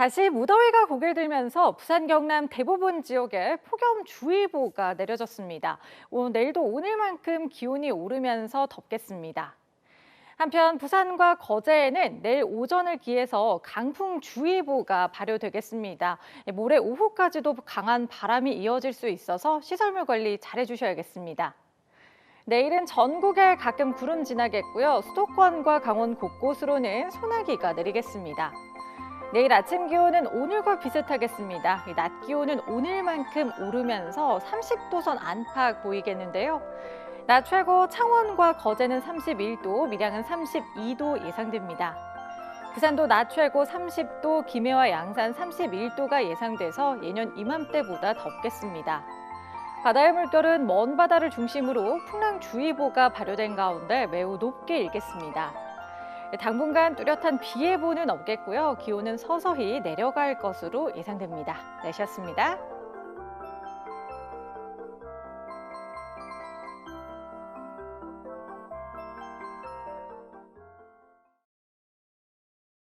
다시 무더위가 고개를 들면서 부산 경남 대부분 지역에 폭염주의보가 내려졌습니다. 내일도 오늘만큼 기온이 오르면서 덥겠습니다. 한편 부산과 거제에는 내일 오전을 기해서 강풍주의보가 발효되겠습니다. 모레 오후까지도 강한 바람이 이어질 수 있어서 시설물 관리 잘해주셔야겠습니다. 내일은 전국에 가끔 구름 지나겠고요. 수도권과 강원 곳곳으로는 소나기가 내리겠습니다. 내일 아침 기온은 오늘과 비슷하겠습니다. 낮 기온은 오늘만큼 오르면서 30도 선 안팎 보이겠는데요. 낮 최고 창원과 거제는 31도, 밀양은 32도 예상됩니다. 부산도 낮 최고 30도, 김해와 양산 31도가 예상돼서 예년 이맘때보다 덥겠습니다. 바다의 물결은 먼 바다를 중심으로 풍랑주의보가 발효된 가운데 매우 높게 일겠습니다. 당분간 뚜렷한 비 예보는 없겠고요. 기온은 서서히 내려갈 것으로 예상됩니다. 날씨였습니다.